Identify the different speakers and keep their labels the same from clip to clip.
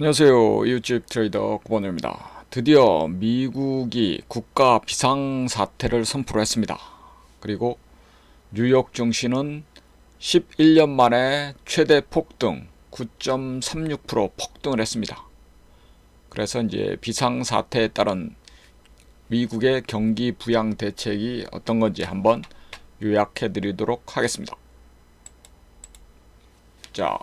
Speaker 1: 안녕하세요. 이웃집 트레이더 구본우입니다. 드디어 미국이 국가 비상사태를 선포를 했습니다. 그리고 뉴욕 증시는 11년 만에 최대 폭등 9.36% 폭등을 했습니다. 그래서 이제 비상사태에 따른 미국의 경기 부양 대책이 어떤 건지 한번 요약해 드리도록 하겠습니다. 자,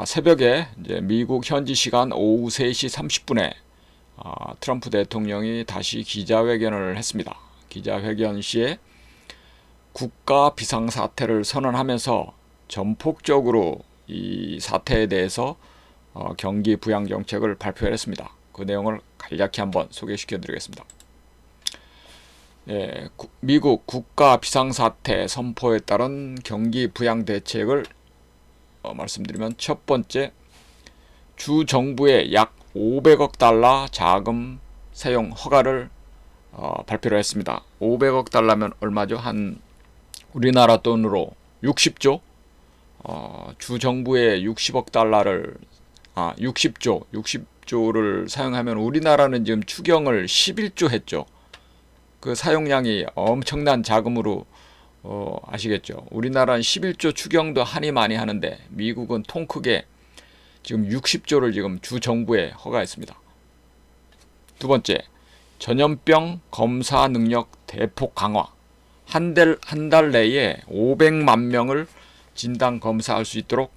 Speaker 1: 새벽에 이제 미국 현지 시간 오후 3시 30분에 트럼프 대통령이 다시 기자회견을 했습니다. 기자회견 시에 국가 비상사태를 선언하면서 전폭적으로 이 사태에 대해서 경기 부양 정책을 발표했습니다. 그 내용을 간략히 한번 소개시켜 드리겠습니다. 예, 미국 국가 비상사태 선포에 따른 경기 부양 대책을 말씀드리면, 첫 번째, 주 정부에 약 500억 달러 자금 사용 허가를 발표를 했습니다. 500억 달러면 얼마죠? 한 우리나라 돈으로 60조? 주 정부에 60억 달러를 60조를 사용하면 우리나라는 지금 추경을 11조 했죠. 그 사용량이 엄청난 자금으로 아시겠죠? 우리나라는 11조 추경도 하니 많이 하는데 미국은 통 크게 지금 60조를 지금 주 정부에 허가했습니다. 두 번째, 전염병 검사 능력 대폭 강화. 한 달 내에 500만 명을 진단 검사할 수 있도록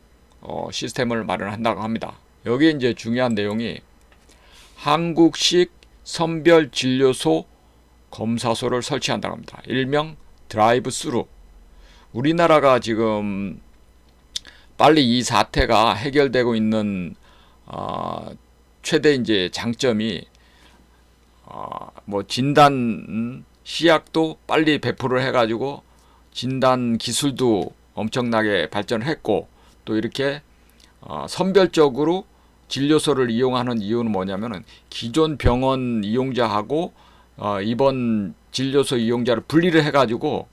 Speaker 1: 시스템을 마련한다고 합니다. 여기에 이제 중요한 내용이 한국식 선별 진료소 검사소를 설치한다고 합니다. 일명 드라이브 스루. 우리나라가 지금 빨리 이 사태가 해결되고 있는 최대 이제 장점이 뭐 진단 시약도 빨리 배포를 해가지고 진단 기술도 엄청나게 발전했고, 또 이렇게 선별적으로 진료소를 이용하는 이유는 뭐냐면은 기존 병원 이용자하고 이번 진료소 이용자를 분리를 해가지고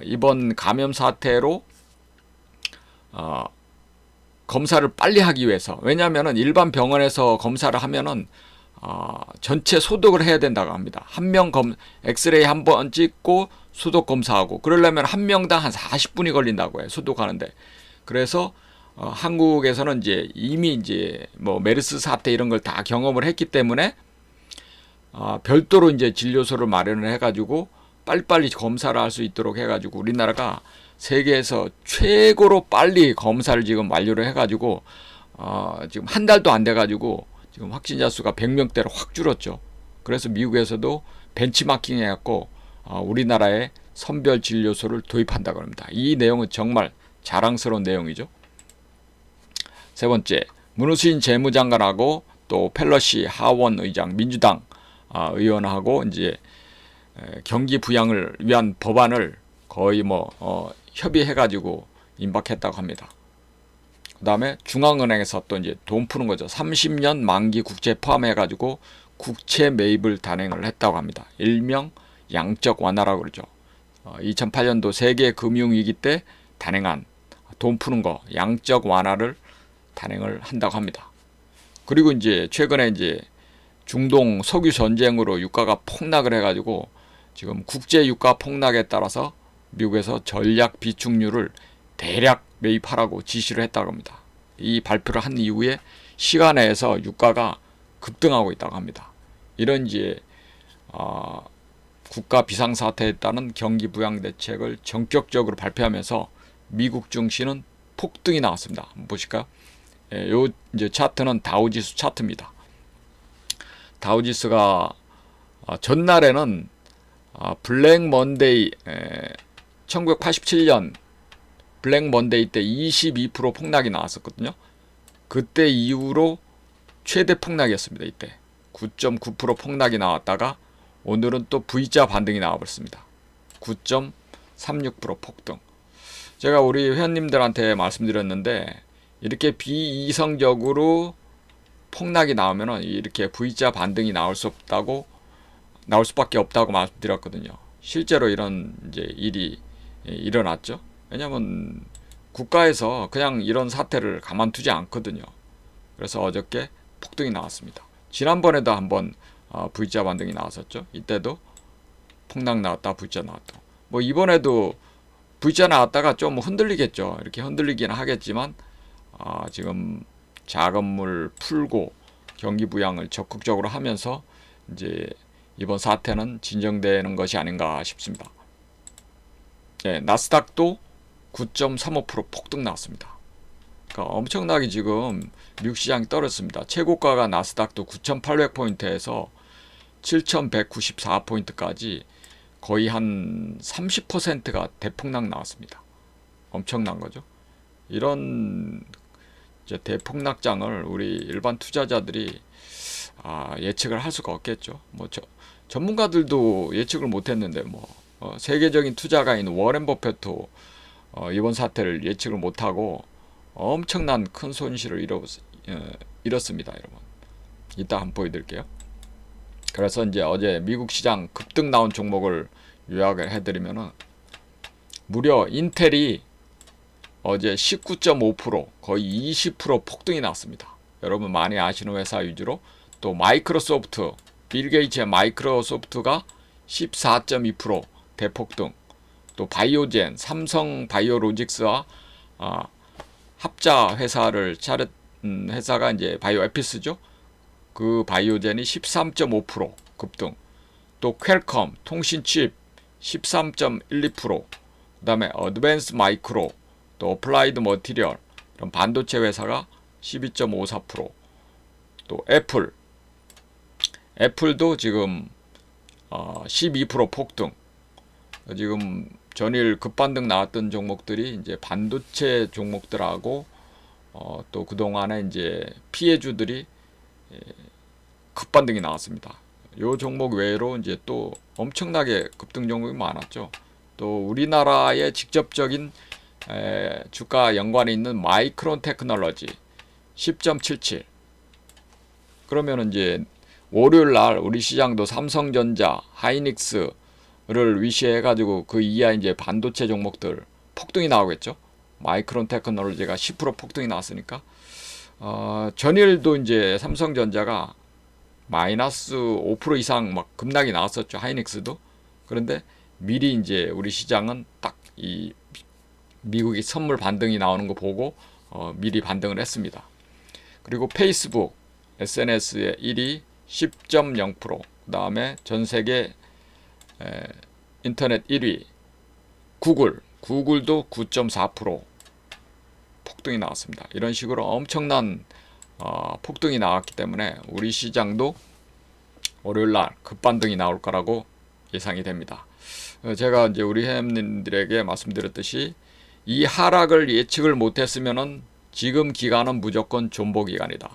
Speaker 1: 이번 감염 사태로 검사를 빨리 하기 위해서. 왜냐하면은 일반 병원에서 검사를 하면은 전체 소독을 해야 된다고 합니다. 한 명 엑스레이 한 번 찍고 소독 검사하고, 그러려면 한 명당 한 40분이 걸린다고 해요, 소독하는데. 그래서 한국에서는 이제 이미 이제 뭐 메르스 사태 이런 걸 다 경험을 했기 때문에 별도로 이제 진료소를 마련을 해가지고 빨리빨리 검사를 할 수 있도록 해가지고 우리나라가 세계에서 최고로 빨리 검사를 지금 완료를 해가지고 지금 한 달도 안 돼가지고 지금 확진자 수가 100명대로 확 줄었죠. 그래서 미국에서도 벤치마킹 해갖고 우리나라에 선별 진료소를 도입한다고 합니다. 이 내용은 정말 자랑스러운 내용이죠. 세 번째, 문우신 재무장관하고 또 펠러시 하원 의장, 민주당 의원하고 이제 경기 부양을 위한 법안을 거의 협의해가지고 임박했다고 합니다. 그 다음에 중앙은행에서 또 이제 돈 푸는 거죠. 30년 만기 국채 포함해가지고 국채 매입을 단행을 했다고 합니다. 일명 양적 완화라고 그러죠. 2008년도 세계 금융위기 때 단행한 돈 푸는 거, 양적 완화를 단행을 한다고 합니다. 그리고 이제 최근에 이제 중동 석유 전쟁으로 유가가 폭락을 해가지고 지금 국제 유가 폭락에 따라서 미국에서 전략 비축유를 대략 매입하라고 지시를 했다고 합니다. 이 발표를 한 이후에 시간 내에서 유가가 급등하고 있다고 합니다. 이런 이제 국가 비상사태에 따른 경기 부양 대책을 전격적으로 발표하면서 미국 증시는 폭등이 나왔습니다. 한번 보실까요? 요 이제 차트는 다우지수 차트입니다. 다우지수가 전날에는 블랙 먼데이 1987년 블랙 먼데이 때 22% 폭락이 나왔었거든요. 그때 이후로 최대 폭락이었습니다. 이때 9.9% 폭락이 나왔다가 오늘은 또 V자 반등이 나와버렸습니다. 9.36% 폭등. 제가 우리 회원님들한테 말씀드렸는데, 이렇게 비이성적으로 폭락이 나오면은 이렇게 V자 반등이 나올 수밖에 없다고 말씀드렸거든요. 실제로 이런 이제 일이 일어났죠. 왜냐하면 국가에서 그냥 이런 사태를 가만두지 않거든요. 그래서 어저께 폭등이 나왔습니다. 지난번에도 한번 V자 반등이 나왔었죠. 이때도 폭락 나왔다 V자 나왔다. 뭐 이번에도 V자 나왔다가 좀 흔들리겠죠. 이렇게 흔들리기는 하겠지만 지금 자금을 풀고 경기 부양을 적극적으로 하면서 이제 이번 사태는 진정되는 것이 아닌가 싶습니다. 네, 나스닥도 9.35% 폭등 나왔습니다. 그러니까 엄청나게 지금 미국 시장이 떨어졌습니다. 최고가가 나스닥도 9,800포인트에서 7,194포인트까지 거의 한 30%가 대폭락 나왔습니다. 엄청난 거죠. 이런 이제 대폭락장을 우리 일반 투자자들이 예측을 할 수가 없겠죠. 뭐 전문가들도 예측을 못했는데 세계적인 투자가인 워렌 버핏도 이번 사태를 예측을 못하고 엄청난 큰 손실을 잃었습니다, 여러분. 이따 한번 보여드릴게요. 그래서 이제 어제 미국 시장 급등 나온 종목을 요약을 해드리면은 무려 인텔이 어제 19.5% 거의 20% 폭등이 났습니다. 여러분 많이 아시는 회사 위주로 또 마이크로소프트 빌 게이츠의 마이크로소프트가 14.2% 대폭등 또 바이오젠 삼성 바이오로직스와 합자 회사를 차렸 회사가 이제 바이오에피스죠. 그 바이오젠이 13.5% 급등 또 퀄컴 통신칩 13.12% 그 다음에 어드밴스 마이크로 또 어플라이드 머티리얼 이런 반도체 회사가 12.54% 또 애플도 지금 12% 폭등. 지금 전일 급반등 나왔던 종목들이 이제 반도체 종목들하고 또 그동안에 이제 피해주들이 급반등이 나왔습니다. 요 종목 외로 이제 또 엄청나게 급등 종목이 많았죠. 또 우리나라의 직접적인 주가 연관이 있는 마이크론 테크놀로지 10.77. 그러면 이제 월요일 날 우리 시장도 삼성전자, 하이닉스를 위시해 가지고 그 이하 이제 반도체 종목들 폭등이 나오겠죠. 마이크론 테크놀로지가 10% 폭등이 나왔으니까 전일도 이제 삼성전자가 마이너스 5% 이상 막 급락이 나왔었죠. 하이닉스도. 그런데 미리 이제 우리 시장은 딱 이 미국이 선물 반등이 나오는 거 보고 미리 반등을 했습니다. 그리고 페이스북 SNS의 1위 10.0%, 그 다음에 전 세계 인터넷 1위 구글도 9.4% 폭등이 나왔습니다. 이런 식으로 엄청난 폭등이 나왔기 때문에 우리 시장도 월요일날 급반등이 나올 거라고 예상이 됩니다. 제가 이제 우리 회원님들에게 말씀드렸듯이 이 하락을 예측을 못했으면은 지금 기간은 무조건 존버 기간이다.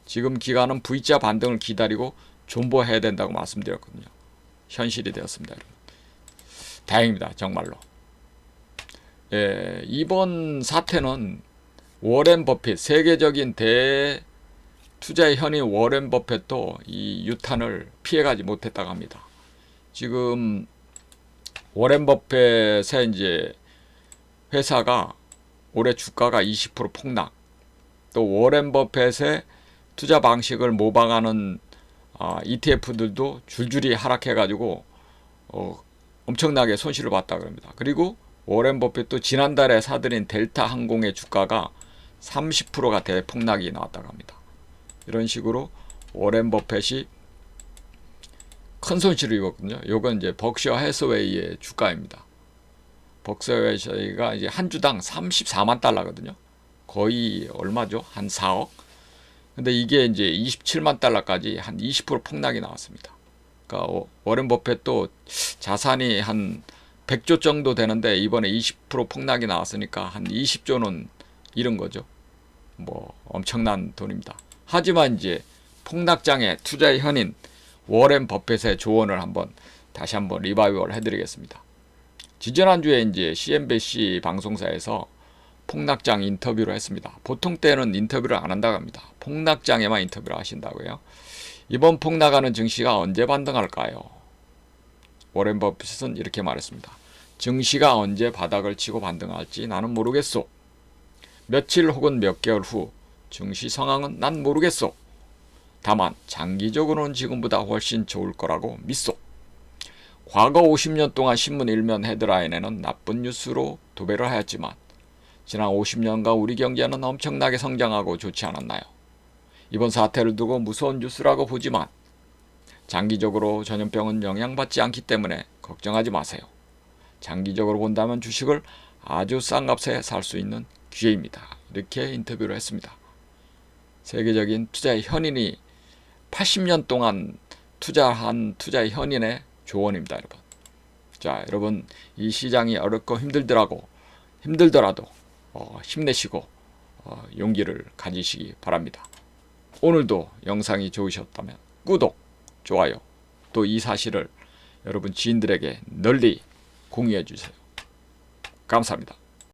Speaker 1: 지금 기간은 V자 반등을 기다리고 존버해야 된다고 말씀드렸거든요. 현실이 되었습니다, 여러분. 다행입니다, 정말로. 이번 사태는 워렌 버핏, 세계적인 투자의 현인 워렌 버핏도 이 유탄을 피해가지 못했다고 합니다. 지금 워렌 버핏의 이제 회사가 올해 주가가 20% 폭락, 또 워렌 버핏의 투자 방식을 모방하는 ETF들도 줄줄이 하락해가지고 엄청나게 손실을 봤다 그럽니다. 그리고 워렌 버핏도 지난달에 사들인 델타 항공의 주가가 30%가 대폭락이 나왔다고 합니다. 이런 식으로 워렌 버핏이 큰 손실을 입었거든요. 요건 이제 벅셔 해서웨이의 주가입니다. 벅셔 해서웨이가 이제 한 주당 34만 달러거든요. 거의 얼마죠? 한 4억. 근데 이게 이제 27만 달러까지 한 20% 폭락이 나왔습니다. 그러니까 워렌 버핏도 자산이 한 100조 정도 되는데 이번에 20% 폭락이 나왔으니까 한 20조는 잃은 거죠. 뭐 엄청난 돈입니다. 하지만 이제 폭락장의 투자의 현인 워렌 버핏의 조언을 다시 한번 리바이벌 해드리겠습니다. 지지난주에 이제 CNBC 방송사에서 폭락장 인터뷰를 했습니다. 보통 때는 인터뷰를 안 한다고 합니다. 폭락장에만 인터뷰를 하신다고요. 이번 폭락하는 증시가 언제 반등할까요? 워렌 버핏은 이렇게 말했습니다. 증시가 언제 바닥을 치고 반등할지 나는 모르겠소. 며칠 혹은 몇 개월 후 증시 상황은 난 모르겠소. 다만 장기적으로는 지금보다 훨씬 좋을 거라고 믿소. 과거 50년 동안 신문 일면 헤드라인에는 나쁜 뉴스로 도배를 하였지만 지난 50년간 우리 경제는 엄청나게 성장하고 좋지 않았나요? 이번 사태를 두고 무서운 뉴스라고 보지만 장기적으로 전염병은 영향받지 않기 때문에 걱정하지 마세요. 장기적으로 본다면 주식을 아주 싼 값에 살 수 있는 기회입니다. 이렇게 인터뷰를 했습니다. 세계적인 투자의 현인이 80년 동안 투자한 투자의 현인의 조언입니다, 여러분. 자, 여러분 이 시장이 어렵고 힘들더라도 힘내시고 용기를 가지시기 바랍니다. 오늘도 영상이 좋으셨다면 구독, 좋아요, 또 이 사실을 여러분 지인들에게 널리 공유해 주세요. 감사합니다.